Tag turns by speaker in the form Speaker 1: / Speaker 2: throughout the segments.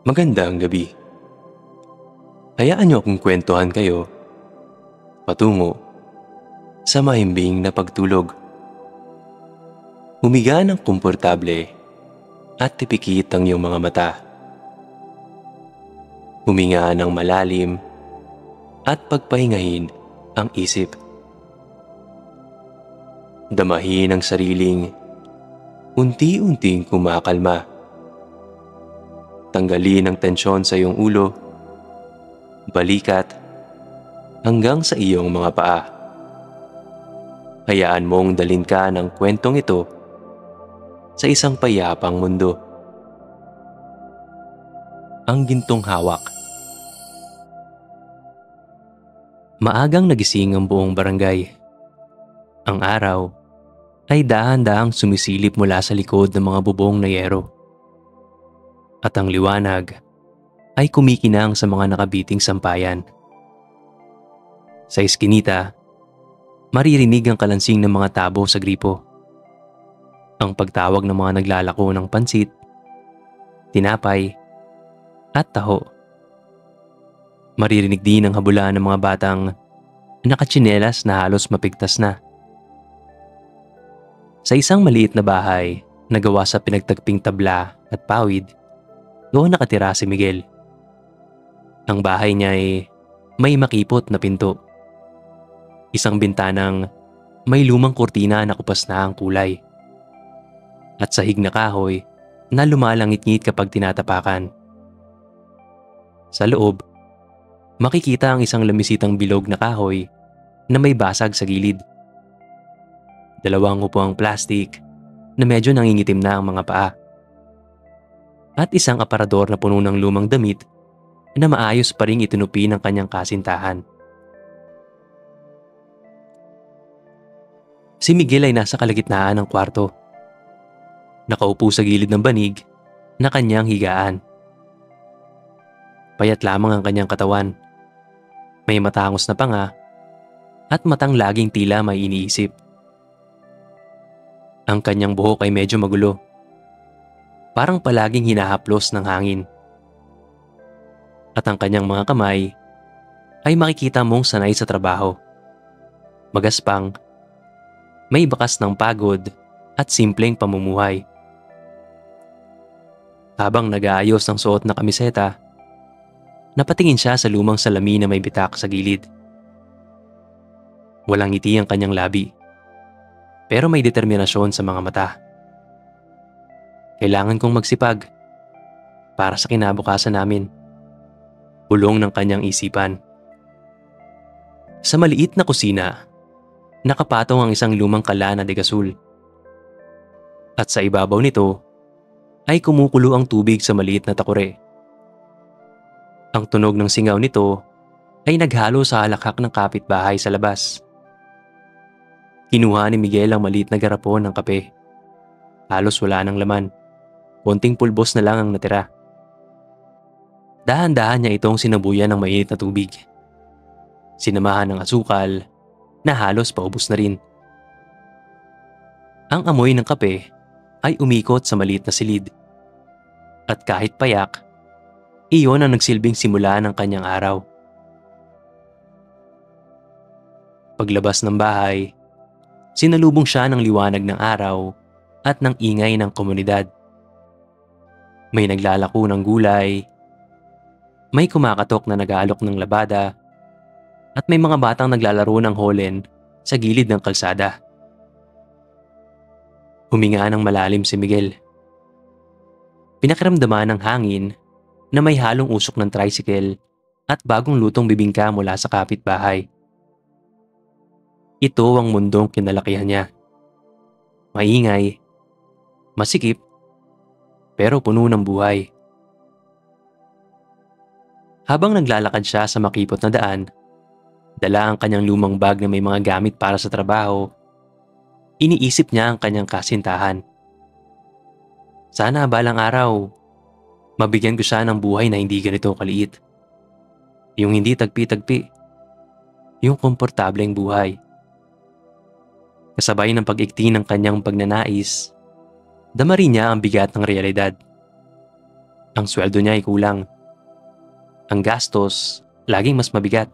Speaker 1: Magandang gabi. Hayaan niyo akong kwentuhan kayo patungo sa mahimbing na pagtulog. Humiga ng komportable at tipikit ang iyong mga mata. Huminga ng malalim at pagpahingahin ang isip. Damahin ang sariling unti-unting kumakalma. Tanggalin ang tensyon sa iyong ulo, balikat, hanggang sa iyong mga paa. Hayaan mong dalhin ka ng kwentong ito sa isang payapang mundo. Ang gintong hawak. Maagang nagising ang buong barangay. Ang araw ay dahan-dahang sumisilip mula sa likod ng mga bubong na yero. At ang liwanag ay kumikinang sa mga nakabiting sampayan. Sa eskinita, maririnig ang kalansing ng mga tabo sa gripo. Ang pagtawag ng mga naglalako ng pansit, tinapay, at taho. Maririnig din ang habulan ng mga batang nakatsinelas na halos mapigtas na. Sa isang maliit na bahay na gawa sa pinagtagping tabla at pawid, doon nakatira si Miguel. Ang bahay niya ay may makipot na pinto. Isang bintanang may lumang kurtina na kupas na ang kulay. At sahig na kahoy na lumalangit-ngit kapag tinatapakan. Sa loob, makikita ang isang lamisitang bilog na kahoy na may basag sa gilid. Dalawang upuang plastik na medyo nangingitim na ang mga paa. At isang aparador na puno ng lumang damit na maayos pa ring itinupi ng kanyang kasintahan. Si Miguel ay nasa kalagitnaan ng kwarto. Nakaupo sa gilid ng banig na kanyang higaan. Payat lamang ang kanyang katawan. May matangos na panga at matang laging tila may iniisip. Ang kanyang buhok ay medyo magulo. Parang palaging hinahaplos ng hangin. At ang kanyang mga kamay ay makikita mong sanay sa trabaho. Magaspang, may bakas ng pagod at simpleng pamumuhay. Habang nag-aayos ng suot na kamiseta, napatingin siya sa lumang salamin na may bitak sa gilid. Walang ngiti ang kanyang labi, pero may determinasyon sa mga mata. Kailangan kong magsipag para sa kinabukasan namin. Bulong ng kanyang isipan. Sa maliit na kusina, nakapatong ang isang lumang kalana de gasol. At sa ibabaw nito ay kumukulo ang tubig sa maliit na takure. Ang tunog ng singaw nito ay naghalo sa halakhak ng kapitbahay sa labas. Kinuha ni Miguel ang maliit na garapon ng kape. Halos wala ng laman. Konting pulbos na lang ang natira. Dahan-dahan niya itong sinabuyan ng mainit na tubig. Sinamahan ng asukal na halos paubos na rin. Ang amoy ng kape ay umikot sa maliit na silid. At kahit payak, iyon ang nagsilbing simula ng kanyang araw. Paglabas ng bahay, sinalubong siya ng liwanag ng araw at ng ingay ng komunidad. May naglalako ng gulay, may kumakatok na nag-aalok ng labada, at may mga batang naglalaro ng holen sa gilid ng kalsada. Huminga ng malalim si Miguel. Pinakiramdaman ng hangin na may halong usok ng tricycle at bagong lutong bibingka mula sa kapitbahay. Ito ang mundong kinalakihan niya. Maingay, masikip, pero puno ng buhay. Habang naglalakad siya sa makipot na daan, dala ang kanyang lumang bag na may mga gamit para sa trabaho, iniisip niya ang kanyang kasintahan. Sana balang araw, mabigyan ko siya ng buhay na hindi ganito kaliit. Yung hindi tagpi-tagpi. Yung komportableng buhay. Kasabay ng pag-ikti ng kanyang pagnanais, dama rin niya ang bigat ng realidad. Ang sweldo niya ay kulang. Ang gastos, laging mas mabigat.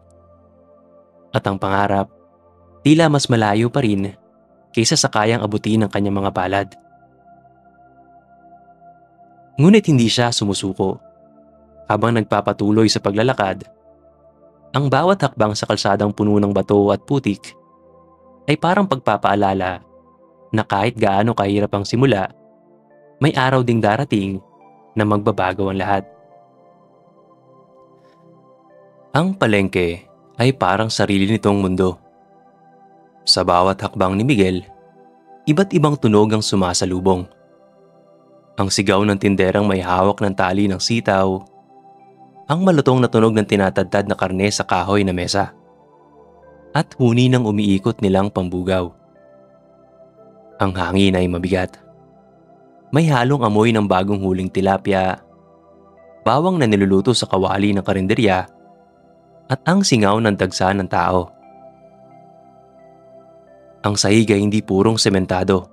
Speaker 1: At ang pangarap, tila mas malayo pa rin kaysa sa kayang abutin ng kanyang mga palad. Ngunit hindi siya sumusuko. Habang nagpapatuloy sa paglalakad, ang bawat hakbang sa kalsadang puno ng bato at putik ay parang pagpapaalala na kahit gaano kahirap ang simula, may araw ding darating na magbabago ang lahat. Ang palengke ay parang sarili nitong mundo. Sa bawat hakbang ni Miguel, iba't ibang tunog ang sumasalubong. Ang sigaw ng tinderang may hawak ng tali ng sitaw, ang malutong na tunog ng tinatadtad na karne sa kahoy na mesa, at huni ng umiikot nilang pambugaw. Ang hangin ay mabigat. May halong amoy ng bagong huling tilapia, bawang na niluluto sa kawali ng karinderya, at ang singaw ng dagsa ng tao. Ang sahig ay hindi purong sementado.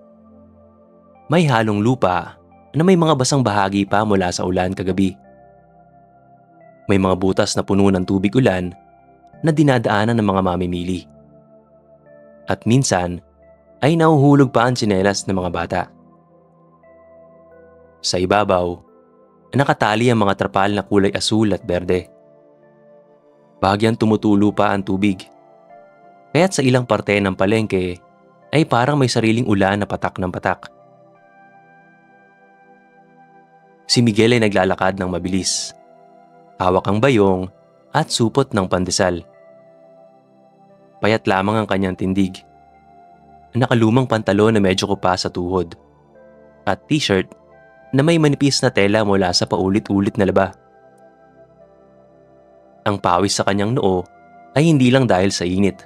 Speaker 1: May halong lupa na may mga basang bahagi pa mula sa ulan kagabi. May mga butas na puno ng tubig ulan na dinadaanan ng mga mamimili. At minsan ay nahuhulog pa ang tsinelas ng mga bata. Sa ibabaw, nakatali ang mga trapal na kulay asul at berde. Bahagyang tumutulo pa ang tubig. Kaya't sa ilang parte ng palengke ay parang may sariling ulan na patak ng patak. Si Miguel ay naglalakad ng mabilis. Hawak ang bayong at supot ng pandesal. Payat lamang ang kanyang tindig. Nakalumang pantalon na medyo kupa sa tuhod. At t-shirt na may manipis na tela mula sa paulit-ulit na laba. Ang pawis sa kanyang noo ay hindi lang dahil sa init,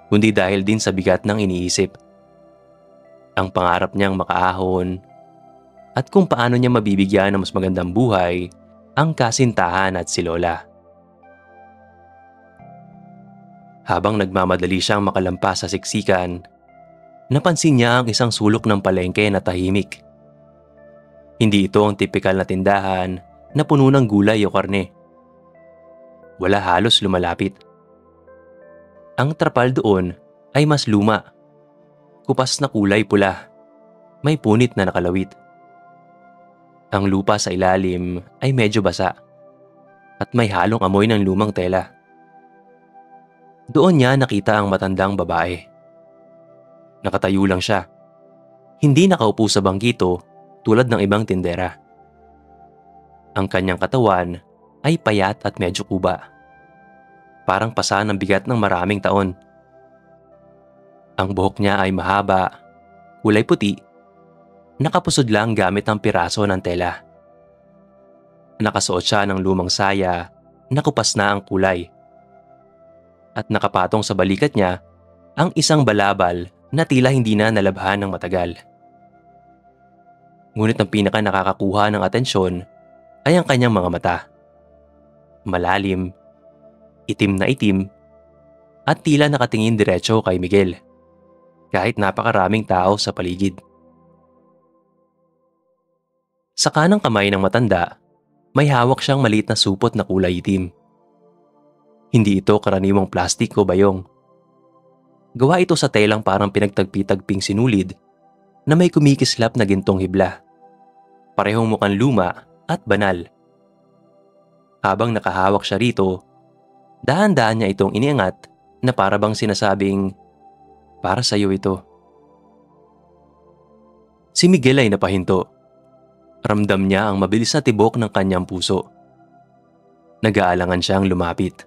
Speaker 1: kundi dahil din sa bigat ng iniisip. Ang pangarap niyang makaahon at kung paano niya mabibigyan ng mas magandang buhay ang kasintahan at si Lola. Habang nagmamadali siyang makalampas sa siksikan, napansin niya ang isang sulok ng palengke na tahimik. Hindi ito ang tipikal na tindahan na puno ng gulay o karne. Wala halos lumalapit. Ang trapal doon ay mas luma. Kupas na kulay pula. May punit na nakalawit. Ang lupa sa ilalim ay medyo basa at may halong amoy ng lumang tela. Doon niya nakita ang matandang babae. Nakatayo lang siya. Hindi nakaupo sa bangkito tulad ng ibang tindera. Ang kanyang katawan ay payat at medyo kuba. Parang pasa ng bigat ng maraming taon. Ang buhok niya ay mahaba, kulay puti, nakapusod lang gamit ang piraso ng tela. Nakasuot siya ng lumang saya, nakupas na ang kulay. At nakapatong sa balikat niya ang isang balabal na tila hindi na nalabhan ng matagal. Ngunit ang pinaka nakakakuha ng atensyon ay ang kanyang mga mata. Malalim, itim na itim, at tila nakatingin diretso kay Miguel, kahit napakaraming tao sa paligid. Sa kanang kamay ng matanda, may hawak siyang maliit na supot na kulay itim. Hindi ito karaniwang plastik o bayong. Gawa ito sa telang parang pinagtagpi-tagping sinulid na may kumikislap na gintong hibla. Parehong mukhang luma at banal. Habang nakahawak siya rito, dahan-dahan niya itong iniangat na para bang sinasabing, "Para sa iyo ito." Si Miguel ay napahinto. Ramdam niya ang mabilis na tibok ng kanyang puso. Nag-aalangan siyang lumapit.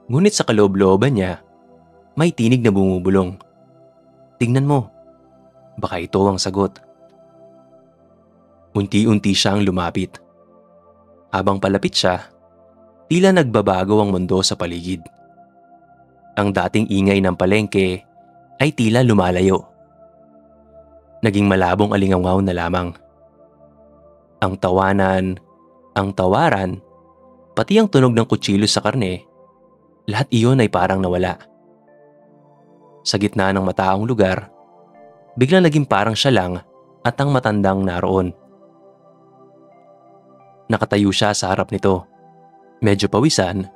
Speaker 1: Ngunit sa kaloob-looban niya, may tinig na bumubulong. "Tingnan mo, baka ito ang sagot." Unti-unti siyang lumapit. Habang palapit siya, tila nagbabago ang mundo sa paligid. Ang dating ingay ng palengke ay tila lumalayo. Naging malabong alingaw na lamang. Ang tawanan, ang tawaran, pati ang tunog ng kutsilyo sa karne, lahat iyon ay parang nawala. Sa gitna ng mataong lugar, biglang naging parang siya lang at ang matandang naroon. Nakatayo siya sa harap nito. Medyo pawisan,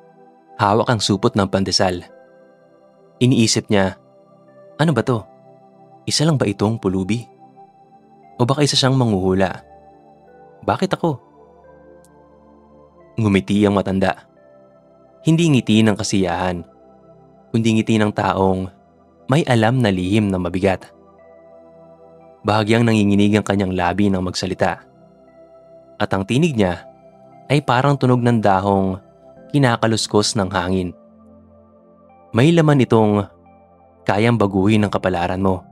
Speaker 1: hawak ang supot ng pandesal. Iniisip niya, ano ba to? Isa lang ba itong pulubi? O baka isa siyang manghuhula? Bakit ako? Ngumiti ang matanda. Hindi ngiti ng kasiyahan, kundi ngiti ng taong may alam na lihim na mabigat. Bahagyang nanginginig ang kanyang labi nang magsalita. At ang tinig niya ay parang tunog ng dahong kinakaluskos ng hangin. May laman itong kayang baguhin ng kapalaran mo.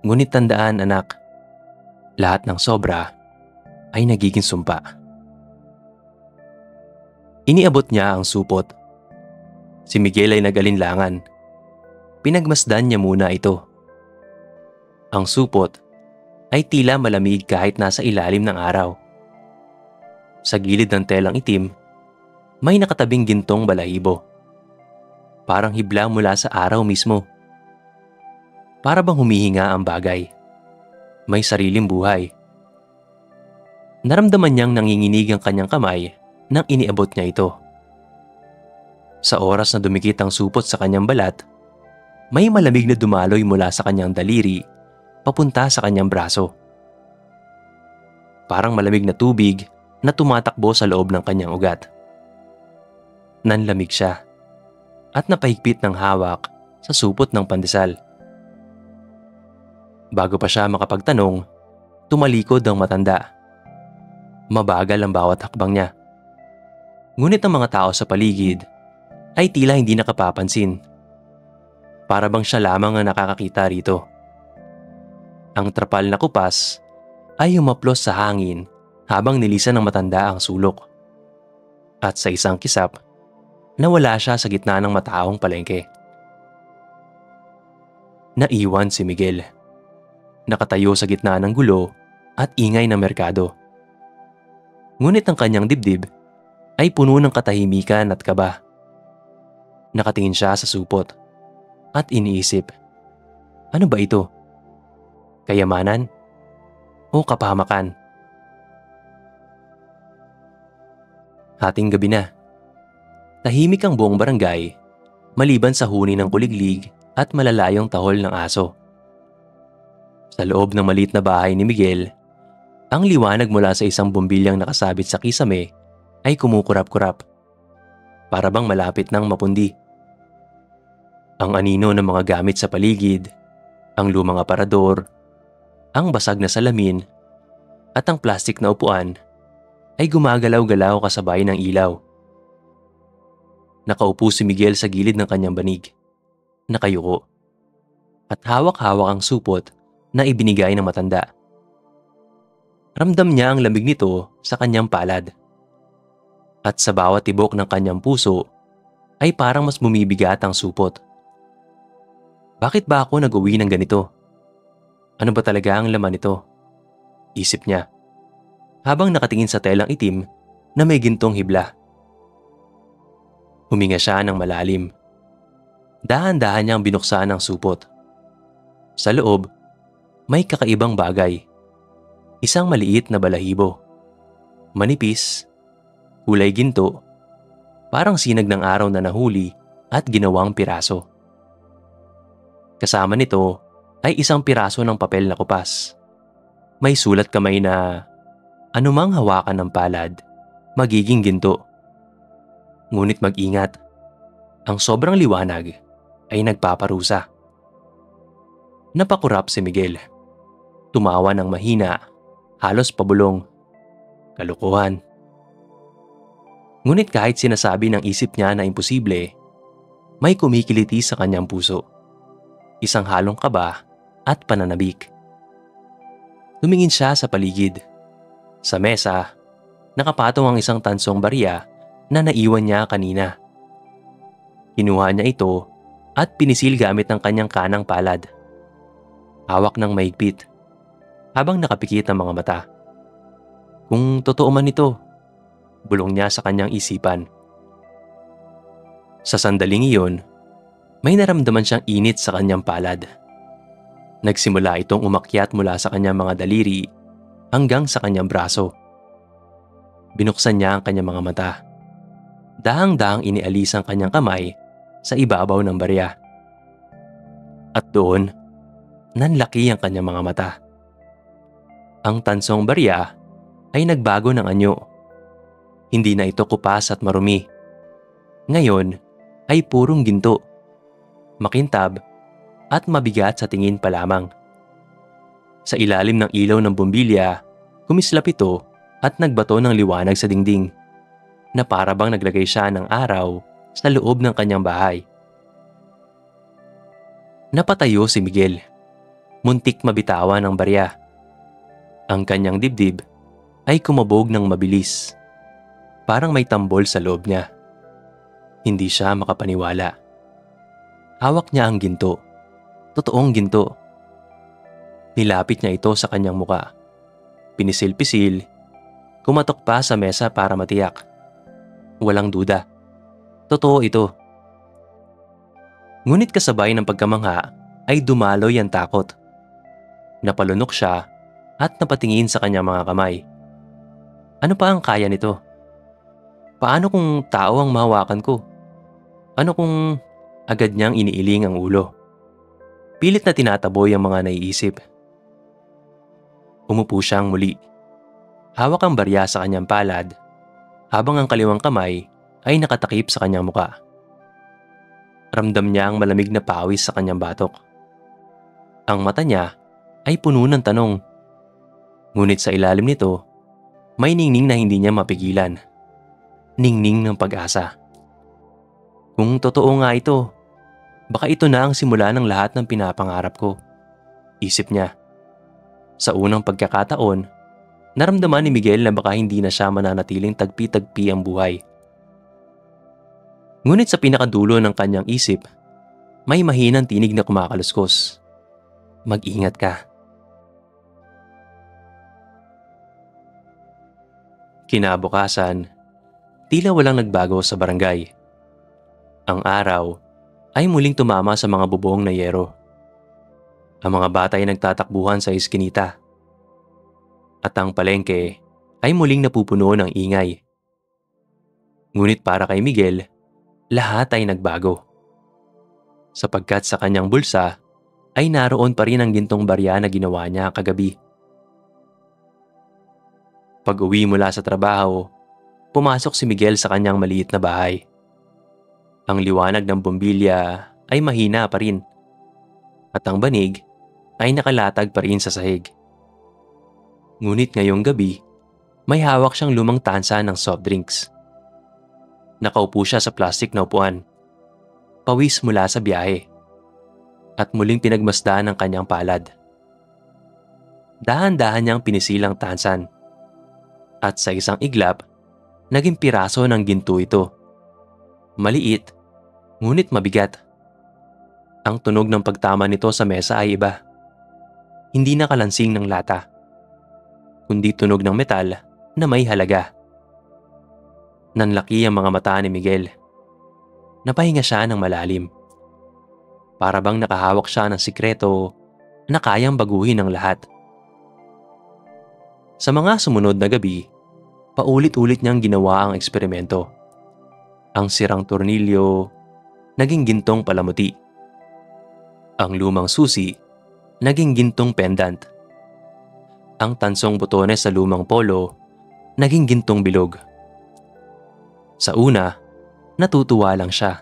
Speaker 1: Ngunit tandaan, anak, lahat ng sobra ay nagiging sumpa. Iniabot niya ang supot. Si Miguel ay nag-alinlangan. Pinagmasdan niya muna ito. Ang supot ay tila malamig kahit nasa ilalim ng araw. Sa gilid ng telang itim, may nakatabing gintong balahibo. Parang hibla mula sa araw mismo. Para bang humihinga ang bagay. May sariling buhay. Naramdaman niyang nanginginig ang kanyang kamay nang iniabot niya ito. Sa oras na dumikit ang supot sa kanyang balat, may malamig na dumaloy mula sa kanyang daliri papunta sa kanyang braso. Parang malamig na tubig na tumatakbo sa loob ng kanyang ugat. Nanlamig siya at napahigpit ng hawak sa supot ng pandesal. Bago pa siya makapagtanong, tumalikod ang matanda. Mabagal ang bawat hakbang niya. Ngunit ang mga tao sa paligid ay tila hindi nakapapansin. Para bang siya lamang ang nakakakita rito. Ang trapal na kupas ay humaplos sa hangin habang nilisan ng matanda ang sulok. At sa isang kisap, nawala siya sa gitna ng mataong palengke. Naiwan si Miguel. Nakatayo sa gitna ng gulo at ingay ng merkado. Ngunit ang kanyang dibdib ay puno ng katahimikan at kaba. Nakatingin siya sa supot at iniisip, ano ba ito? Kayamanan o kapahamakan? Hating gabi na. Tahimik ang buong barangay maliban sa huni ng kuliglig at malalayong tahol ng aso. Sa loob ng maliit na bahay ni Miguel, ang liwanag mula sa isang bumbilyang nakasabit sa kisame ay kumukurap-kurap. Para bang malapit ng mapundi. Ang anino ng mga gamit sa paligid, ang lumang aparador, ang basag na salamin, at ang plastik na upuan ay gumagalaw-galaw kasabay ng ilaw. Nakaupo si Miguel sa gilid ng kanyang banig, nakayuko, at hawak-hawak ang supot na ibinigay ng matanda. Ramdam niya ang lamig nito sa kanyang palad. At sa bawat tibok ng kanyang puso ay parang mas bumibigat ang supot. Bakit ba ako nag-uwi ng ganito? Ano ba talaga ang laman nito? Isip niya, habang nakatingin sa telang itim na may gintong hibla. Huminga siya ng malalim. Dahan-dahan niyang binuksan ang supot. Sa loob, may kakaibang bagay. Isang maliit na balahibo. Manipis, kulay ginto, parang sinag ng araw na nahuli at ginawang piraso. Kasama nito ay isang piraso ng papel na kupas. May sulat kamay na anumang hawakan ng palad, magiging ginto. Ngunit mag-ingat, ang sobrang liwanag ay nagpaparusa. Napakurap si Miguel. Tumawa ng mahina, halos pabulong. Kalokohan. Ngunit kahit sinasabi ng isip niya na imposible, may kumikiliti sa kanyang puso. Isang halong kaba at pananabik. Tumingin siya sa paligid. Sa mesa, nakapatong ang isang tansong barya na naiwan niya kanina. Kinuha niya ito at pinisil gamit ng kanyang kanang palad. Hawak ng mahigpit, habang nakapikit ang mga mata. Kung totoo man ito, bulong niya sa kanyang isipan. Sa sandaling iyon, may naramdaman siyang init sa kanyang palad. Nagsimula itong umakyat mula sa kanyang mga daliri hanggang sa kanyang braso. Binuksan niya ang kanyang mga mata. Dahang-dahang inialis ang kanyang kamay sa ibabaw ng barya. At doon, nanlaki ang kanyang mga mata. Ang tansong barya ay nagbago ng anyo. Hindi na ito kupas at marumi. Ngayon ay purong ginto, makintab at mabigat sa tingin pa lamang. Sa ilalim ng ilaw ng bombilya, kumislap ito at nagbato ng liwanag sa dingding na para bang naglagay siya ng araw sa loob ng kanyang bahay. Napatayo si Miguel. Muntik mabitawan ng barya. Ang kanyang dibdib ay kumabog ng mabilis. Parang may tambol sa loob niya. Hindi siya makapaniwala. Hawak niya ang ginto. Totoong ginto. Nilapit niya ito sa kanyang muka. Pinisil-pisil. Kumatok pa sa mesa para matiyak. Walang duda. Totoo ito. Ngunit kasabay ng pagkamangha ay dumaloy ang takot. Napalunok siya at napatingin sa kanyang mga kamay. Ano pa ang kaya nito? Paano kung tao ang mahawakan ko? Ano kung agad niyang iniiling ang ulo? Pilit na tinataboy ang mga naiisip. Umupo siyang muli. Hawak ang barya sa kanyang palad habang ang kaliwang kamay ay nakatakip sa kanyang muka. Ramdam niya ang malamig na pawis sa kanyang batok. Ang mata niya ay puno ng tanong. Ngunit sa ilalim nito, may ningning na hindi niya mapigilan. Ningning ng pag-asa. Kung totoo nga ito, baka ito na ang simula ng lahat ng pinapangarap ko. Isip niya. Sa unang pagkakataon, naramdaman ni Miguel na baka hindi na siya mananatiling tagpi-tagpi ang buhay. Ngunit sa pinakadulo ng kanyang isip, may mahinang tinig na kumakaluskos. Mag-ingat ka. Kinabukasan, tila walang nagbago sa barangay. Ang araw ay muling tumama sa mga bubong na yero. Ang mga bata ay nagtatakbuhan sa iskinita. At ang palengke ay muling napupuno ng ingay. Ngunit para kay Miguel, lahat ay nagbago. Sapagkat sa kanyang bulsa ay naroon pa rin ang gintong barya na ginawa niya kagabi. Pag-uwi mula sa trabaho, pumasok si Miguel sa kanyang maliit na bahay. Ang liwanag ng bombilya ay mahina pa rin. At ang banig ay nakalatag pa rin sa sahig. Ngunit ngayong gabi, may hawak siyang lumang tansa ng soft drinks. Nakaupo siya sa plastic na upuan. Pawis mula sa biyahe. At muling pinagmasdan ang kanyang palad. Dahan-dahan niyang pinisilang tansan. At sa isang iglap, naging piraso ng ginto ito. Maliit, ngunit mabigat. Ang tunog ng pagtama nito sa mesa ay iba. Hindi na kalansing ng lata, kundi tunog ng metal na may halaga. Nanlaki ang mga mata ni Miguel. Napahinga siya ng malalim. Para bang nakahawak siya ng sikreto na kayang baguhin ang lahat. Sa mga sumunod na gabi, paulit-ulit niyang ginawa ang eksperimento. Ang sirang tornilyo, naging gintong palamuti. Ang lumang susi, naging gintong pendant. Ang tansong botones sa lumang polo, naging gintong bilog. Sa una, natutuwa lang siya.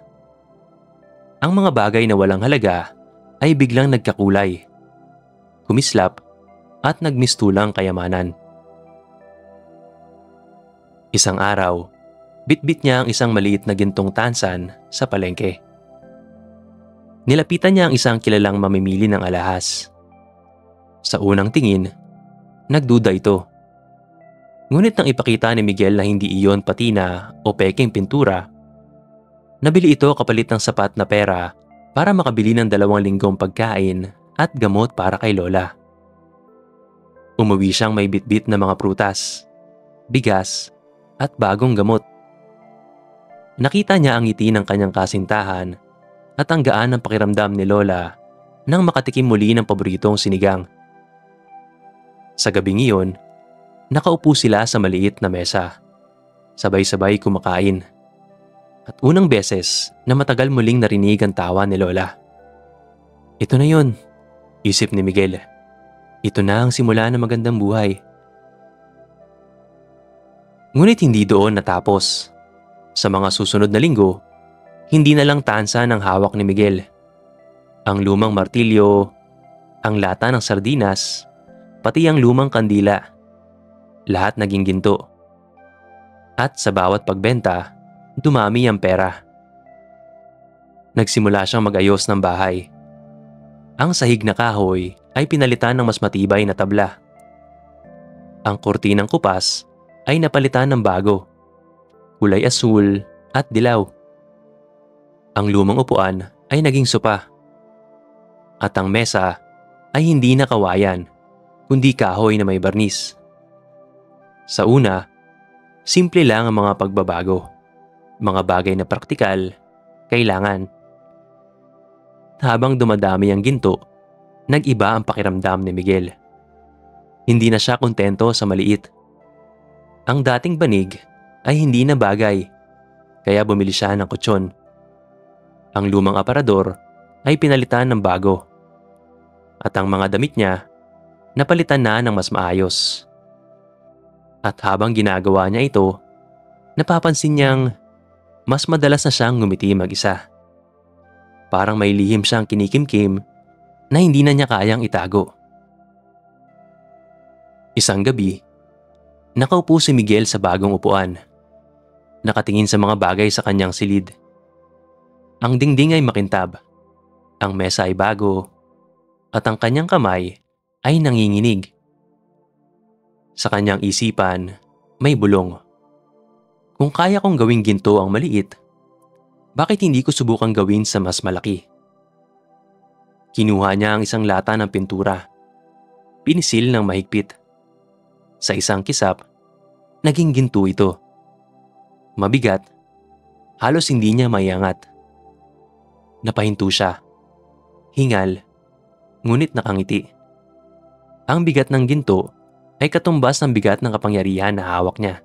Speaker 1: Ang mga bagay na walang halaga ay biglang nagkakulay, kumislap at nagmistulang kayamanan. Isang araw, bitbit niya ang isang maliit na gintong tansan sa palengke. Nilapitan niya ang isang kilalang mamimili ng alahas. Sa unang tingin, nagduda ito. Ngunit nang ipakita ni Miguel na hindi iyon patina o peking pintura, nabili ito kapalit ng sapat na pera para makabili ng 2 linggong pagkain at gamot para kay Lola. Umuwi siyang may bitbit na mga prutas, bigas at bagong gamot. Nakita niya ang ngiti ng kanyang kasintahan at ang gaan ng pakiramdam ni Lola nang makatikim muli ng paboritong sinigang. Sa gabing iyon, nakaupo sila sa maliit na mesa. Sabay-sabay kumakain. At unang beses na matagal muling narinig ang tawa ni Lola. Ito na yun, isip ni Miguel. Ito na ang simula ng magandang buhay. Ngunit hindi doon natapos. Sa mga susunod na linggo, hindi na lang tansa ng hawak ni Miguel. Ang lumang martilyo, ang lata ng sardinas, pati ang lumang kandila. Lahat naging ginto. At sa bawat pagbenta, dumami ang pera. Nagsimula siyang mag-ayos ng bahay. Ang sahig na kahoy ay pinalitan ng mas matibay na tabla. Ang kurtinang kupas ay napalitan ng bago, kulay asul at dilaw. Ang lumang upuan ay naging sopa. At ang mesa ay hindi na kawayan, kundi kahoy na may barnis. Sa una, simple lang ang mga pagbabago. Mga bagay na praktikal, kailangan. Habang dumadami ang ginto, nag-iba ang pakiramdam ni Miguel. Hindi na siya kontento sa maliit. Ang dating banig ay hindi na bagay, kaya bumili siya ng kutsyon. Ang lumang aparador ay pinalitan ng bago. At ang mga damit niya, napalitan na ng mas maayos. At habang ginagawa niya ito, napapansin niyang mas madalas na siyang ngumiti mag-isa. Parang may lihim siyang kinikimkim na hindi na niya kayang itago. Isang gabi, nakaupo si Miguel sa bagong upuan. Nakatingin sa mga bagay sa kanyang silid. Ang dingding ay makintab, ang mesa ay bago, at ang kanyang kamay ay nanginginig. Sa kanyang isipan, may bulong. Kung kaya kong gawing ginto ang maliit, bakit hindi ko subukang gawin sa mas malaki? Kinuha niya ang isang lata ng pintura. Pinisil ng mahigpit. Sa isang kisap, naging ginto ito. Mabigat, halos hindi niya maiangat. Napahinto siya. Hingal, ngunit nakangiti. Ang bigat ng ginto ay katumbas ng bigat ng kapangyarihan na hawak niya.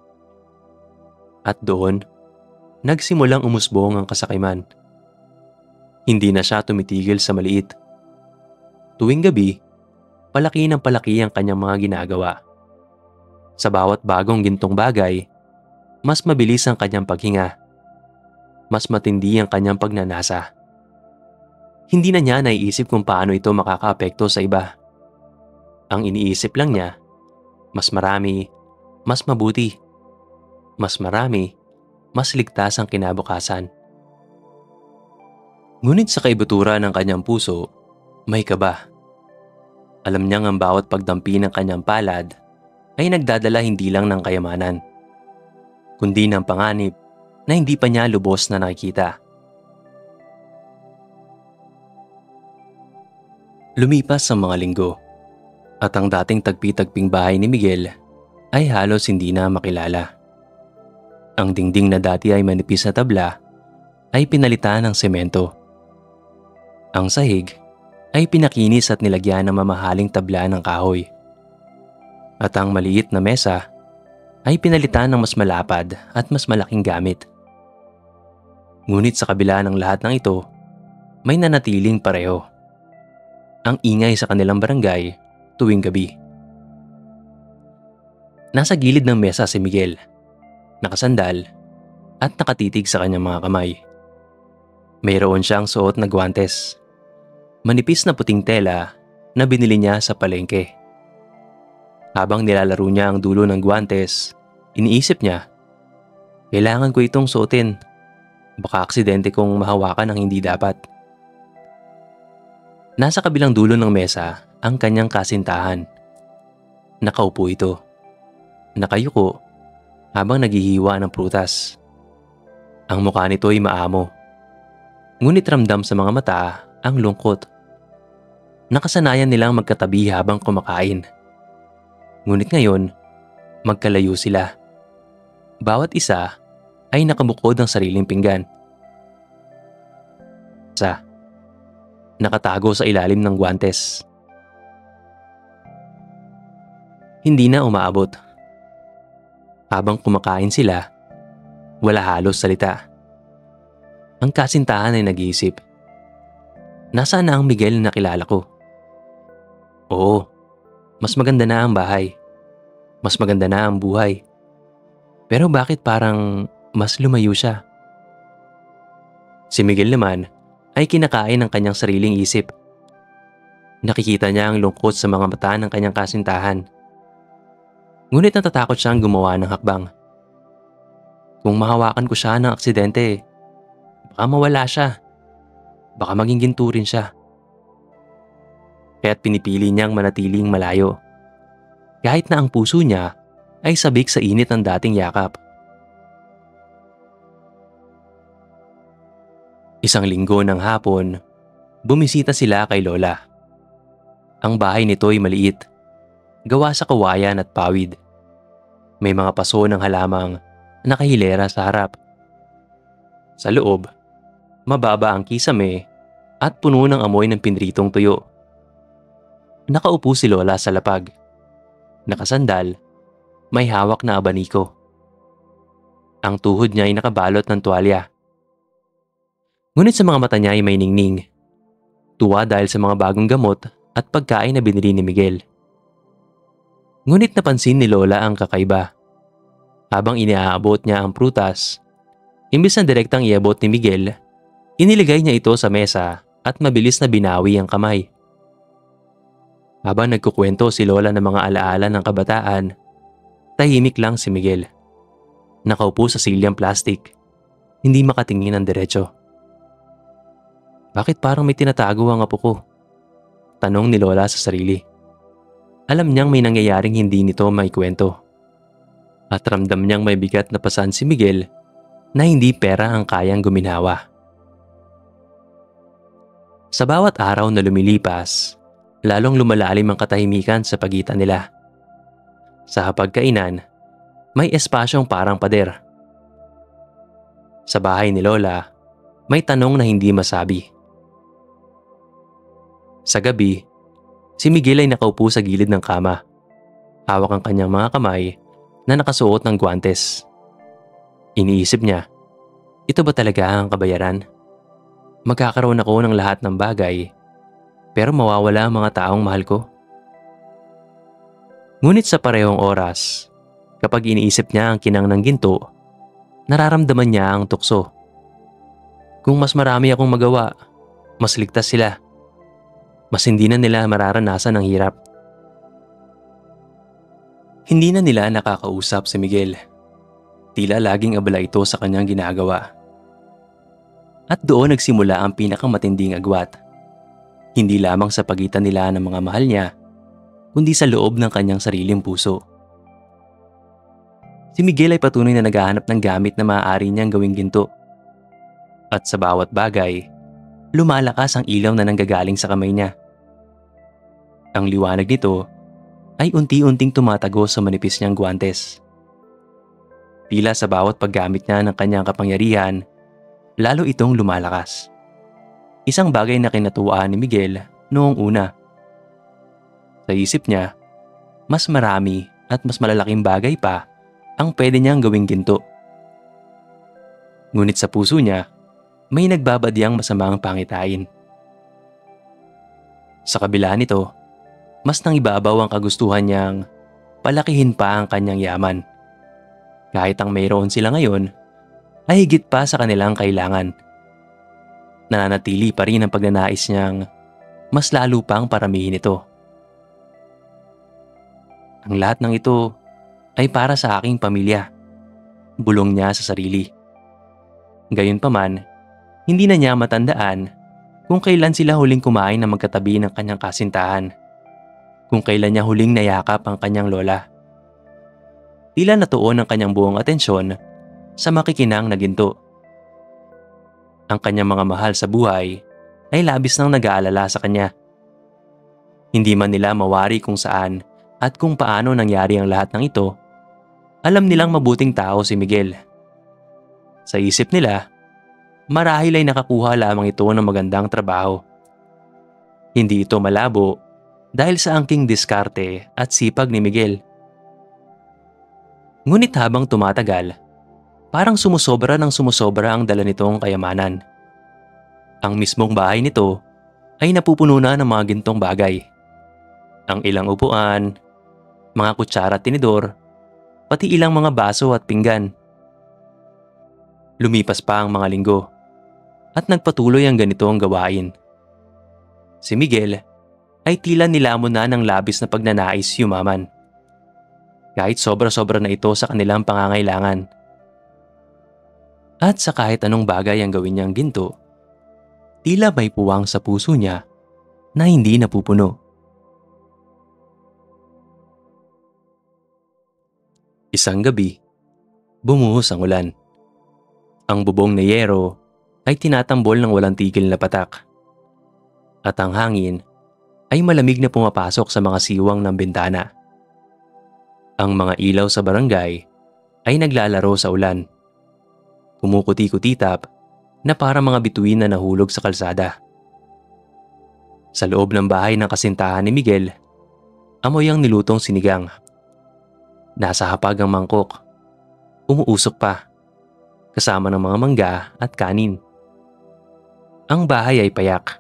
Speaker 1: At doon, nagsimulang umusbong ang kasakiman. Hindi na siya tumitigil sa maliit. Tuwing gabi, palaki ng palaki ang kanyang mga ginagawa. Sa bawat bagong gintong bagay, mas mabilis ang kanyang paghinga. Mas matindi ang kanyang pagnanasa. Hindi na niya naiisip kung paano ito makakaapekto sa iba. Ang iniisip lang niya, mas marami, mas mabuti. Mas marami, mas ligtas ang kinabukasan. Ngunit sa kaibuturan ng kanyang puso, may kaba. Alam niyang ang bawat pagdampi ng kanyang palad ay nagdadala hindi lang ng kayamanan, kundi ng panganib na hindi pa niya lubos na nakikita. Lumipas ang mga linggo, at ang dating tagpi-tagping bahay ni Miguel ay halos hindi na makilala. Ang dingding na dati ay manipis na tabla ay pinalitan ng semento. Ang sahig ay pinakinis at nilagyan ng mamahaling tabla ng kahoy. At ang maliit na mesa ay pinalitan ng mas malapad at mas malaking gamit. Ngunit sa kabila ng lahat ng ito, may nanatiling pareho. Ang ingay sa kanilang barangay tuwing gabi. Nasa gilid ng mesa si Miguel, nakasandal at nakatitig sa kanyang mga kamay. Mayroon siyang suot na guwantes, manipis na puting tela na binili niya sa palengke. Habang nilalaro niya ang dulo ng guwantes, iniisip niya, kailangan ko itong suotin. Baka aksidente kong mahawakan ang hindi dapat. Nasa kabilang dulo ng mesa ang kanyang kasintahan. Nakaupo ito. Nakayuko habang naghihiwa ng prutas. Ang mukha nito ay maamo. Ngunit ramdam sa mga mata ang lungkot. Nakasanayan nilang magkatabi habang kumakain. Ngunit ngayon, magkalayo sila. Bawat isa ay nakabukod ng sariling pinggan. Nakatago sa ilalim ng guwantes. Hindi na umaabot. Habang kumakain sila, Wala halos salita. Ang kasintahan ay nag-iisip. Nasaan na ang Miguel na kilala ko? Oo, mas maganda na ang bahay. Mas maganda na ang buhay. Pero bakit parang mas lumayo siya? Si Miguel naman ay kinakain ng kanyang sariling isip. Nakikita niya ang lungkot sa mga mata ng kanyang kasintahan. Ngunit natatakot siyang gumawa ng hakbang. Kung mahawakan ko siya ng aksidente, baka mawala siya. Baka maging ginto rin siya. Kaya't pinipili niyang manatiling malayo. Kahit na ang puso niya ay sabik sa init ng dating yakap. Isang linggo ng hapon, bumisita sila kay Lola. Ang bahay nito ay maliit, gawa sa kawayan at pawid. May mga paso ng halamang nakahilera sa harap. Sa loob, mababa ang kisame at puno ng amoy ng pinritong tuyo. Nakaupo si Lola sa lapag. Nakasandal, may hawak na abaniko. Ang tuhod niya ay nakabalot ng tuwalya. Ngunit sa mga mata niya ay may ningning. Tuwa dahil sa mga bagong gamot at pagkain na binili ni Miguel. Ngunit napansin ni Lola ang kakaiba. Habang iniaabot niya ang prutas, imbis na direktang iabot ni Miguel, iniligay niya ito sa mesa at mabilis na binawi ang kamay. Habang nagkukwento si Lola ng mga alaala ng kabataan, tahimik lang si Miguel. Nakaupo sa silyang plastik, hindi makatingin ng diretso. Bakit parang may tinatago ang apo ko? Tanong ni Lola sa sarili. Alam niyang may nangyayaring hindi nito maikwento. At ramdam niyang may bigat na pasan si Miguel na hindi pera ang kayang guminhawa. Sa bawat araw na lumilipas, lalong lumalalim ang katahimikan sa pagitan nila. Sa hapagkainan, may espasyong parang pader. Sa bahay ni Lola, may tanong na hindi masabi. Sa gabi, si Miguel ay nakaupo sa gilid ng kama. Hawak ang kanyang mga kamay na nakasuot ng guwantes. Iniisip niya, ito ba talaga ang kabayaran? Magkakaroon ako ng lahat ng bagay, pero mawawala ang mga taong mahal ko? Ngunit sa parehong oras, kapag iniisip niya ang kinang ng ginto, nararamdaman niya ang tukso. Kung mas marami akong magawa, mas ligtas sila. Mas hindi na nila mararanasan ang hirap. Hindi na nila nakakausap si Miguel. Tila laging abala ito sa kanyang ginagawa. At doon nagsimula ang pinakamatinding agwat. Hindi lamang sa pagitan nila ng mga mahal niya, kundi sa loob ng kanyang sariling puso. Si Miguel ay patuloy na naghahanap ng gamit na maaari niyang gawing ginto. At sa bawat bagay, lumalakas ang ilaw na nanggagaling sa kamay niya. Ang liwanag nito ay unti-unting tumatago sa manipis niyang guwantes. Tila sa bawat paggamit niya ng kanyang kapangyarihan, lalo itong lumalakas. Isang bagay na kinatuwaan ni Miguel noong una. Sa isip niya, mas marami at mas malalaking bagay pa ang pwede niyang gawing ginto. Ngunit sa puso niya, may nagbabadyang masamang pangitain. Sa kabila nito, mas nangibabaw ang kagustuhan niyang palakihin pa ang kanyang yaman. Kahit ang mayroon sila ngayon, ay higit pa sa kanilang kailangan. Nananatili pa rin ang pagnanais niyang mas lalo pang paramihin ito. Ang lahat ng ito ay para sa aking pamilya, bulong niya sa sarili. Gayunpaman, hindi na niya matandaan kung kailan sila huling kumain na magkatabi ng kanyang kasintahan. Kung kailan niya huling nayakap ang kanyang lola. Tila natuon ang kanyang buong atensyon sa makikinang na ginto. Ang kanyang mga mahal sa buhay ay labis nang nag-aalala sa kanya. Hindi man nila mawari kung saan at kung paano nangyari ang lahat ng ito, alam nilang mabuting tao si Miguel. Sa isip nila, marahil ay nakakuha lamang ito ng magandang trabaho. Hindi ito malabo dahil sa angking diskarte at sipag ni Miguel. Ngunit habang tumatagal, Parang sumusobra ng sumusobra ang dala nitong kayamanan. Ang mismong bahay nito ay napupuno na ng mga gintong bagay. Ang ilang upuan, mga kutsara at tinidor, pati ilang mga baso at pinggan. Lumipas pa ang mga linggo at nagpatuloy ang ganitong gawain. Si Miguel ay tila nilamon na ng labis na pagnanais yumaman. Kahit sobra-sobra na ito sa kanilang pangangailangan. At sa kahit anong bagay ang gawin niyang ginto, tila may puwang sa puso niya na hindi napupuno. Isang gabi, bumuhos ang ulan. Ang bubong na yero ay tinatambol ng walang tigil na patak. At ang hangin ay malamig na pumapasok sa mga siwang ng bintana. Ang mga ilaw sa barangay ay naglalaro sa ulan. Kumukuti-kutitap na para mga bituin na nahulog sa kalsada. Sa loob ng bahay ng kasintahan ni Miguel, amoy ang nilutong sinigang. Nasa hapag ang mangkok. Umuusok pa, kasama ng mga mangga at kanin. Ang bahay ay payak.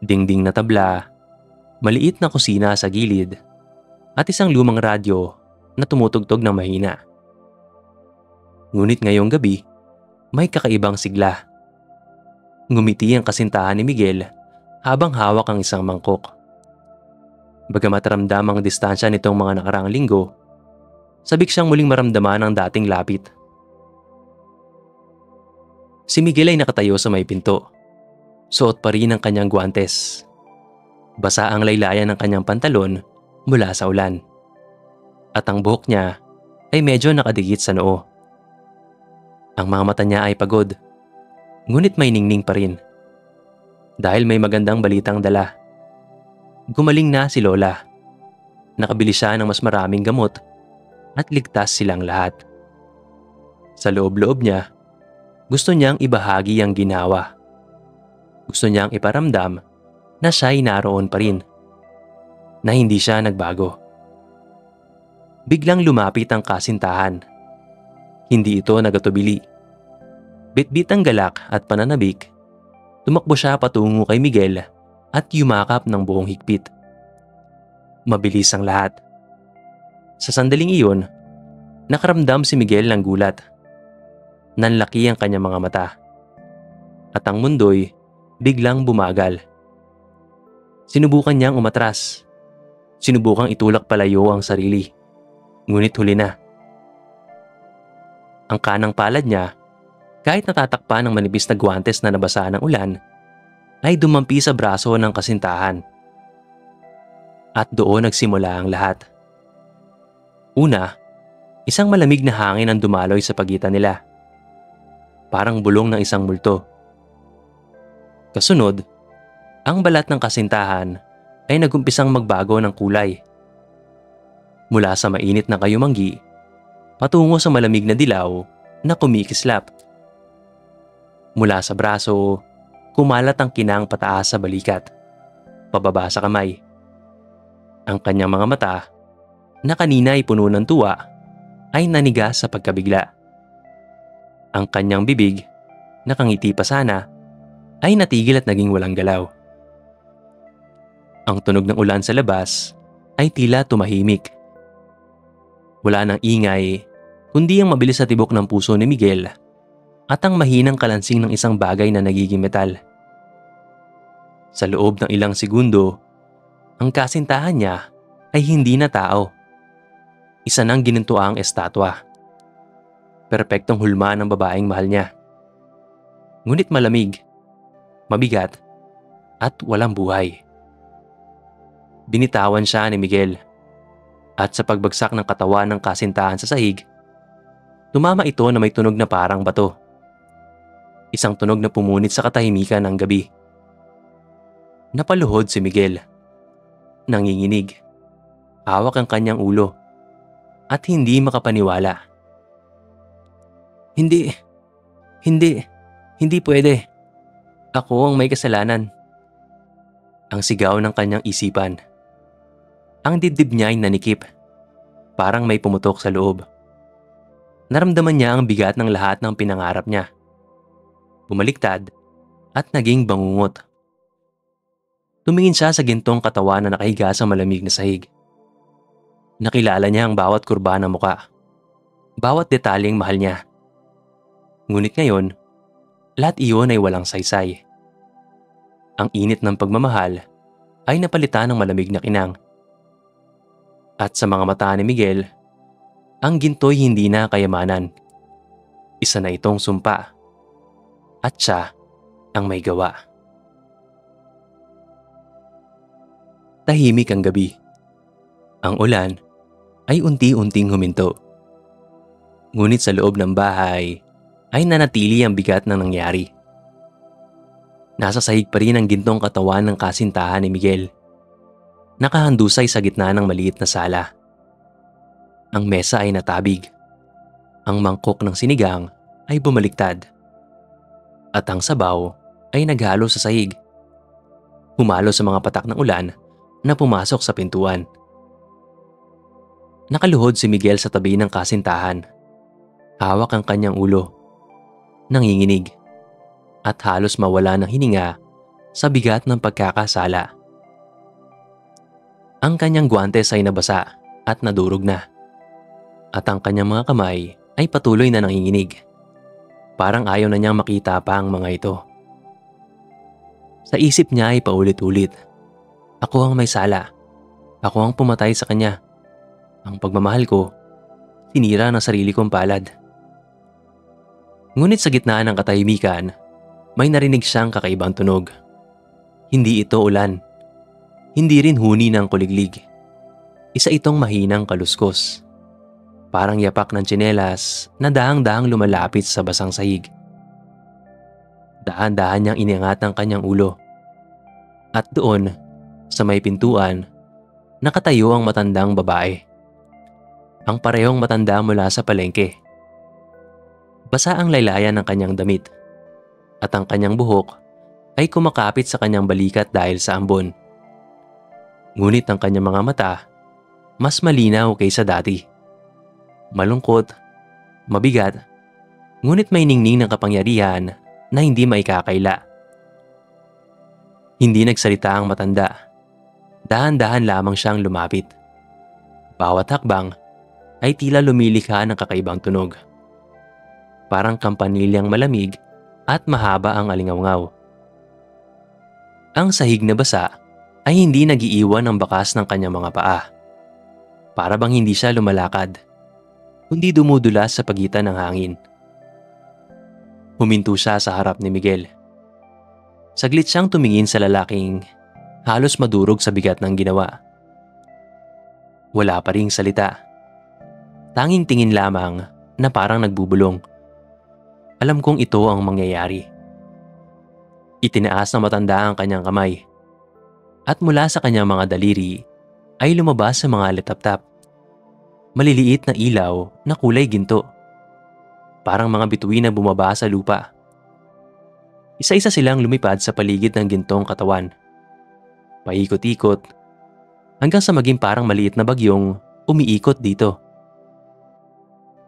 Speaker 1: Dingding na tabla, maliit na kusina sa gilid, at isang lumang radyo na tumutugtog ng mahina. Ngunit ngayong gabi, may kakaibang sigla. Ngumiti ang kasintahan ni Miguel habang hawak ang isang mangkok. Bagamat ramdam ang distansya nitong mga nakaraang linggo, sabik siyang muling maramdaman ang dating lapit. Si Miguel ay nakatayo sa may pinto. Suot pa rin ang kanyang guwantes. Basa ang laylayan ng kanyang pantalon mula sa ulan. At ang buhok niya ay medyo nakadikit sa noo. Ang mga mata niya ay pagod, ngunit may ningning pa rin. Dahil may magandang balitang dala. Gumaling na si Lola. Nakabili siya ng mas maraming gamot at ligtas silang lahat. Sa loob-loob niya, gusto niyang ibahagi ang ginawa. Gusto niyang iparamdam na siya'y naroon pa rin. Na hindi siya nagbago. Biglang lumapit ang kasintahan. Hindi ito nagatubili. Bitbit ang galak at pananabik, tumakbo siya patungo kay Miguel at yumakap ng buong higpit. Mabilis ang lahat. Sa sandaling iyon, nakaramdam si Miguel ng gulat. Nanlaki ang kanyang mga mata. At ang mundo'y biglang bumagal. Sinubukan niyang umatras. Sinubukang itulak palayo ang sarili. Ngunit huli na. Ang kanang palad niya, kahit natatakpan ng manipis na guwantes na nabasa ng ulan, ay dumampi sa braso ng kasintahan. At doon nagsimula ang lahat. Una, isang malamig na hangin ang dumaloy sa pagitan nila. Parang bulong ng isang multo. Kasunod, ang balat ng kasintahan ay nagumpisang magbago ng kulay. Mula sa mainit na kayumanggi, patungo sa malamig na dilaw na kumikislap. Mula sa braso, kumalat ang kinang pataas sa balikat, pababa sa kamay. Ang kanyang mga mata, na kanina ay puno ng tuwa, ay nanigas sa pagkabigla. Ang kanyang bibig, nakangiti pa sana, ay natigil at naging walang galaw. Ang tunog ng ulan sa labas ay tila tumahimik. Wala nang ingay, kundi ang mabilis na tibok ng puso ni Miguel at ang mahinang kalansing ng isang bagay na nagiging metal. Sa loob ng ilang segundo, ang kasintahan niya ay hindi na tao. Isa nang ginintuang estatwa. Perpektong hulma ng babaeng mahal niya. Ngunit malamig, mabigat, at walang buhay. Binitawan siya ni Miguel. At sa pagbagsak ng katawan ng kasintahan sa sahig, tumama ito na may tunog na parang bato. Isang tunog na pumunit sa katahimikan ng gabi. Napaluhod si Miguel. Nanginginig. Hawak ang kanyang ulo. At hindi makapaniwala. Hindi pwede. Ako ang may kasalanan. Ang sigaw ng kanyang isipan. Ang dibdib niya ay nanikip. Parang may pumutok sa loob. Naramdaman niya ang bigat ng lahat ng pinangarap niya. Bumaliktad at naging bangungot. Tumingin siya sa gintong katawan na nakahiga sa malamig na sahig. Nakilala niya ang bawat kurba ng muka. Bawat detalyeng mahal niya. Ngunit ngayon, lahat iyon ay walang saysay. Ang init ng pagmamahal ay napalitan ng malamig na kinang. At sa mga mata ni Miguel, ang ginto'y hindi na kayamanan. Isa na itong sumpa. At siya ang may gawa. Tahimik ang gabi. Ang ulan ay unti-unting huminto. Ngunit sa loob ng bahay ay nanatili ang bigat ng nangyari. Nasa sahig pa rin ang gintong katawan ng kasintahan ni Miguel. Nakahandusay sa gitna ng maliit na sala. Ang mesa ay natabig. Ang mangkok ng sinigang ay bumaliktad. At ang sabaw ay naghalo sa sahig. Humalo sa mga patak ng ulan na pumasok sa pintuan. Nakaluhod si Miguel sa tabi ng kasintahan. Hawak ang kanyang ulo. Nanginginig. At halos mawala ng hininga sa bigat ng pagkakasala. Ang kanyang guwantes ay nabasa at nadurog na. At ang kanyang mga kamay ay patuloy na nanginginig. Parang ayaw na niyang makita pa ang mga ito. Sa isip niya ay paulit-ulit. Ako ang may sala. Ako ang pumatay sa kanya. Ang pagmamahal ko, sinira ng sarili kong palad. Ngunit sa gitna ng katahimikan, may narinig siyang kakaibang tunog. Hindi ito ulan. Hindi rin huni ng kuliglig. Isa itong mahinang kaluskos. Parang yapak ng tsinelas na dahang-dahang lumalapit sa basang sahig. Dahan-dahan niyang iniangat ang kanyang ulo. At doon, sa may pintuan, nakatayo ang matandang babae. Ang parehong matanda mula sa palengke. Basa ang laylayan ng kanyang damit. At ang kanyang buhok ay kumakapit sa kanyang balikat dahil sa ambon. Ngunit ang kanyang mga mata, mas malinaw kaysa dati. Malungkot, mabigat, ngunit may ningning ng kapangyarihan na hindi maikakaila. Hindi nagsalita ang matanda. Dahan-dahan lamang siyang lumapit. Bawat hakbang ay tila lumilikha ng kakaibang tunog. Parang kampanilyang malamig at mahaba ang alingawngaw. Ang sahig na basa ay hindi nagiiwan ng bakas ng kanyang mga paa. Para bang hindi siya lumalakad, kundi dumudulas sa pagitan ng hangin. Huminto siya sa harap ni Miguel. Saglit siyang tumingin sa lalaking halos madurog sa bigat ng ginawa. Wala pa ring salita. Tanging tingin lamang na parang nagbubulong. Alam kong ito ang mangyayari. Itinaas ng matanda ang kanyang kamay. At mula sa kanyang mga daliri ay lumabas sa mga litap-tap. Maliliit na ilaw na kulay ginto. Parang mga bituin na bumaba sa lupa. Isa-isa silang lumipad sa paligid ng gintong katawan. Paikot-ikot hanggang sa maging parang maliit na bagyong umiikot dito.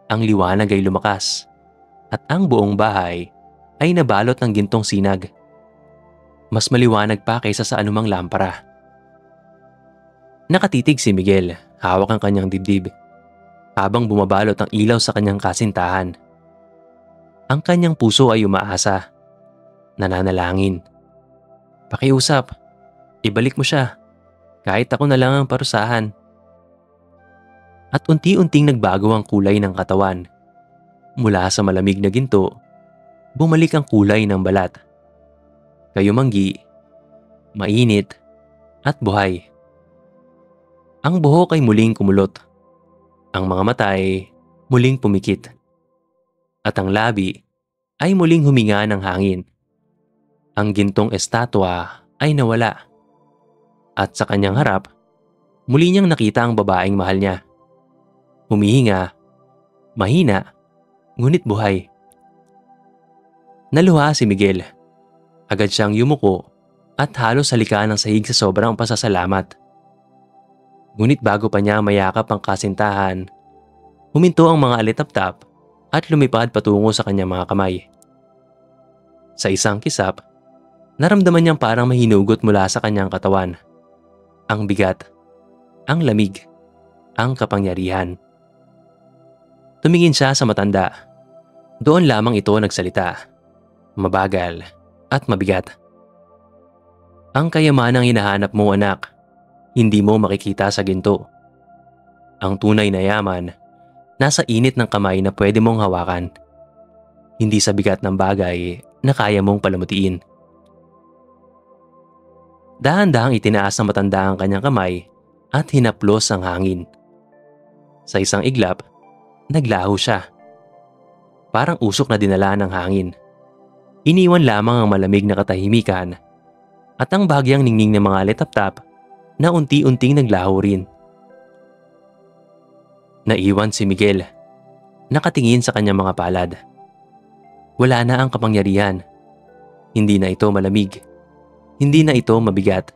Speaker 1: Ang liwanag ay lumakas. At ang buong bahay ay nabalot ng gintong sinag. Mas maliwanag pa kaysa sa anumang lampara. Nakatitig si Miguel, hawak ang kanyang dibdib, habang bumabalot ang ilaw sa kanyang kasintahan. Ang kanyang puso ay umaasa, nananalangin. Pakiusap, ibalik mo siya, kahit ako na lang ang parusahan. At unti-unting nagbago ang kulay ng katawan. Mula sa malamig na ginto, bumalik ang kulay ng balat. Kayumanggi, mainit, at buhay. Ang buhok ay muling kumulot. Ang mga mata ay muling pumikit. At ang labi ay muling huminga ng hangin. Ang gintong estatwa ay nawala. At sa kanyang harap, muli niyang nakita ang babaeng mahal niya. Humihinga, mahina, ngunit buhay. Naluha si Miguel. Agad siyang yumuko at halos halikaan ng sahig sa sobrang pasasalamat. Ngunit bago pa niya mayakap ang kasintahan, huminto ang mga alitap-tap at lumipad patungo sa kanyang mga kamay. Sa isang kisap, naramdaman niyang parang mahinugot mula sa kanyang katawan. Ang bigat, ang lamig, ang kapangyarihan. Tumingin siya sa matanda. Doon lamang ito nagsalita. Mabagal at mabigat. Ang kayamanang hinahanap mo, anak, hindi mo makikita sa ginto. Ang tunay na yaman, nasa init ng kamay na pwede mong hawakan. Hindi sa bigat ng bagay na kaya mong palamutiin. Dahan-dahang itinaas ng matanda ang kanyang kamay at hinaplos ang hangin. Sa isang iglap, naglaho siya. Parang usok na dinala ng hangin. Iniwan lamang ang malamig na katahimikan at ang bahagyang ningning ng mga letap-tap na unti-unting naglaho rin. Naiwan si Miguel, nakatingin sa kanyang mga palad. Wala na ang kapangyarihan. Hindi na ito malamig. Hindi na ito mabigat.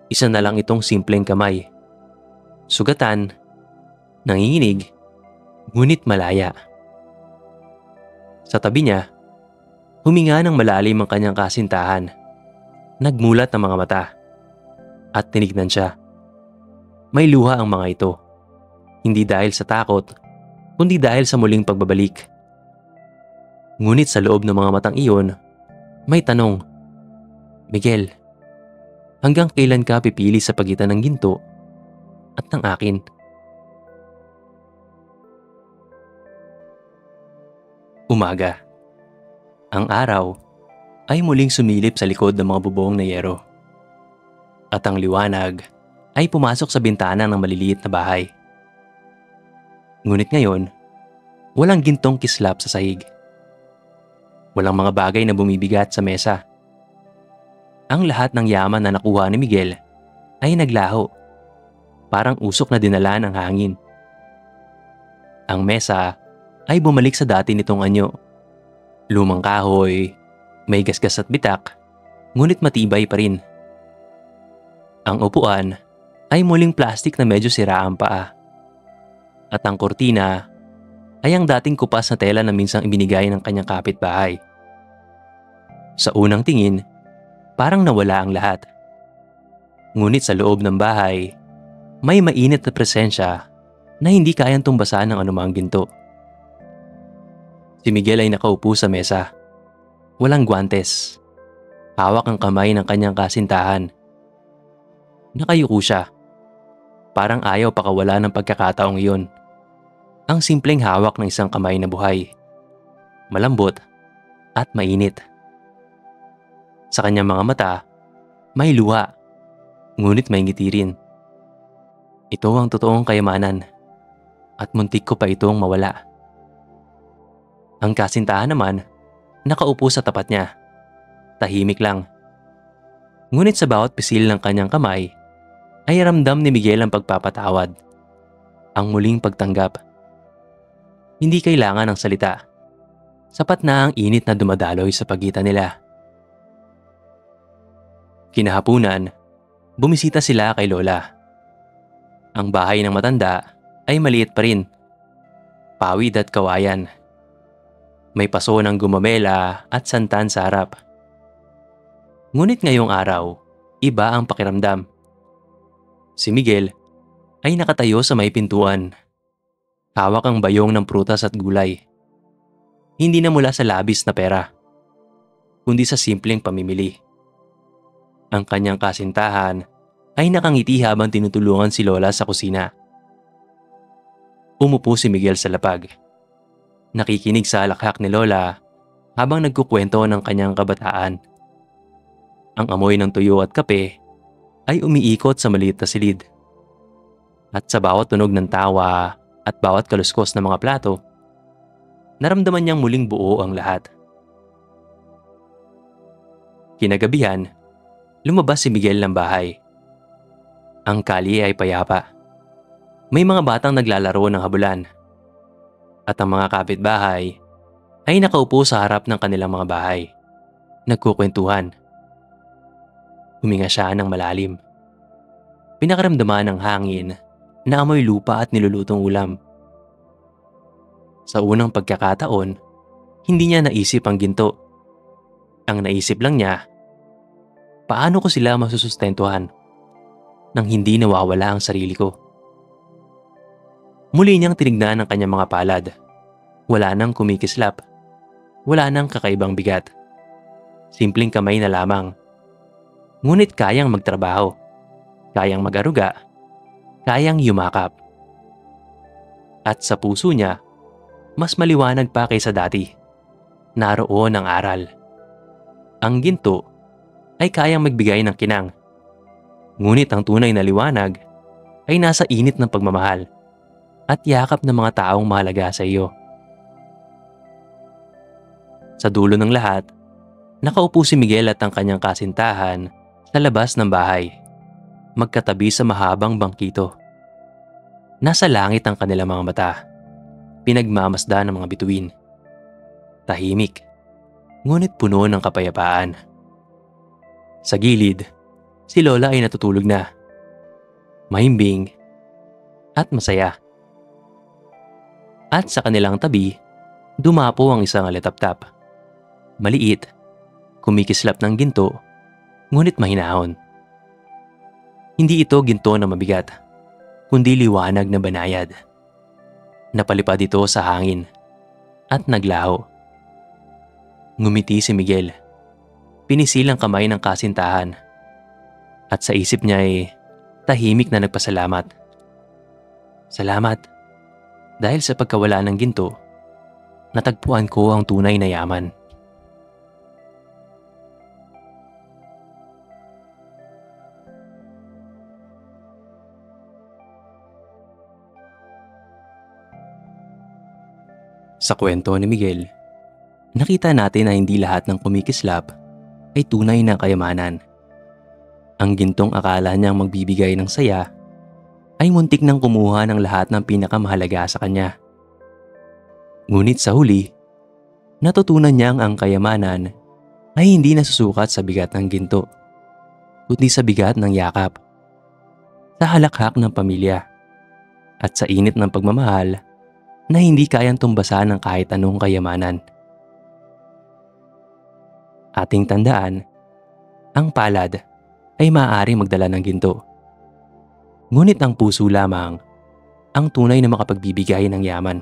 Speaker 1: Isa na lang itong simpleng kamay. Sugatan, nanginginig, ngunit malaya. Sa tabi niya, huminga ng malalim ang kanyang kasintahan. Nagmulat ang mga mata at tinignan siya. May luha ang mga ito. Hindi dahil sa takot, kundi dahil sa muling pagbabalik. Ngunit sa loob ng mga matang iyon, may tanong. Miguel, hanggang kailan ka pipili sa pagitan ng ginto at ng akin? Umaga. Ang araw ay muling sumilip sa likod ng mga bubong na yero. At ang liwanag ay pumasok sa bintana ng maliliit na bahay. Ngunit ngayon, walang gintong kislap sa sahig. Walang mga bagay na bumibigat sa mesa. Ang lahat ng yaman na nakuha ni Miguel ay naglaho. Parang usok na dinala ng hangin. Ang mesa ay bumalik sa dati nitong anyo. Lumang kahoy, may gasgas at bitak, ngunit matibay pa rin. Ang upuan ay muling plastik na medyo sira ang paa. At ang kortina ay ang dating kupas na tela na minsang ibinigay ng kanyang kapitbahay. Sa unang tingin, parang nawala ang lahat. Ngunit sa loob ng bahay, may mainit na presensya na hindi kayang tumbasan ng anumang ginto. Si Miguel ay nakaupo sa mesa. Walang guwantes. Hawak ang kamay ng kanyang kasintahan. Nakayuko siya. Parang ayaw pakawala ng pagkakataong iyon. Ang simpleng hawak ng isang kamay na buhay. Malambot at mainit. Sa kanyang mga mata, may luha, ngunit may ngiti rin. Ito ang totoong kayamanan at muntik ko pa itong mawala. Ang kasintahan naman, nakaupo sa tapat niya. Tahimik lang. Ngunit sa bawat pisil ng kanyang kamay, ay ramdam ni Miguel ang pagpapatawad. Ang muling pagtanggap. Hindi kailangan ng salita. Sapat na ang init na dumadaloy sa pagitan nila. Kinahapunan, bumisita sila kay Lola. Ang bahay ng matanda ay maliit pa rin. Pawid at kawayan. May paso ng gumamela at santan sa harap. Ngunit ngayong araw, iba ang pakiramdam. Si Miguel ay nakatayo sa may pintuan. Hawak ang bayong ng prutas at gulay. Hindi na mula sa labis na pera, kundi sa simpleng pamimili. Ang kanyang kasintahan ay nakangiti habang tinutulungan si Lola sa kusina. Umupo si Miguel sa lapag. Nakikinig sa alakhak ni Lola habang nagkukwento ng kanyang kabataan. Ang amoy ng tuyo at kape ay umiikot sa maliit na silid. At sa bawat tunog ng tawa at bawat kaluskos ng mga plato, naramdaman niyang muling buo ang lahat. Kinagabihan, lumabas si Miguel ng bahay. Ang kalye ay payapa. May mga batang naglalaro ng habulan. At ang mga kapitbahay ay nakaupo sa harap ng kanilang mga bahay. Nagkukwentuhan. Huminga siya ng malalim. Pinakaramdaman ng hangin na amoy lupa at nilulutong ulam. Sa unang pagkakataon, hindi niya naisip ang ginto. Ang naisip lang niya, paano ko sila masusustentuhan nang hindi nawawala ang sarili ko? Muli niyang tinignan ang kanyang mga palad. Wala nang kumikislap. Wala nang kakaibang bigat. Simpleng kamay na lamang. Ngunit kayang magtrabaho. Kayang mag-aruga. Kayang yumakap. At sa puso niya, mas maliwanag pa kaysa dati. Naroon ang aral. Ang ginto ay kayang magbigay ng kinang. Ngunit ang tunay na liwanag ay nasa init ng pagmamahal at yakap ng mga taong mahalaga sa iyo. Sa dulo ng lahat, nakaupo si Miguel at ang kanyang kasintahan sa labas ng bahay, magkatabi sa mahabang bangkito. Nasa langit ang kanilang mga mata, pinagmamasdan ng mga bituin. Tahimik, ngunit puno ng kapayapaan. Sa gilid, si Lola ay natutulog na, mahimbing at masaya. At sa kanilang tabi, dumapo ang isang alitaptap. Maliit, kumikislap ng ginto, ngunit mahinahon. Hindi ito ginto na mabigat, kundi liwanag na banayad. Napalipad ito sa hangin at naglaho. Ngumiti si Miguel. Pinisil ang kamay ng kasintahan. At sa isip niya ay tahimik na nagpasalamat. Salamat. Dahil sa pagkawala ng ginto, natagpuan ko ang tunay na yaman. Sa kwento ni Miguel, nakita natin na hindi lahat ng kumikislap ay tunay na kayamanan. Ang gintong akala niyang magbibigay ng saya ay muntik nang kumuha ng lahat ng pinakamahalaga sa kanya. Ngunit sa huli, natutunan niyang ang kayamanan ay hindi nasusukat sa bigat ng ginto, kundi sa bigat ng yakap, sa halakhak ng pamilya, at sa init ng pagmamahal na hindi kayang tumbasan ng kahit anong kayamanan. Ating tandaan, ang palad ay maaaring magdala ng ginto. Ngunit ang puso lamang ang tunay na makapagbibigay ng yaman.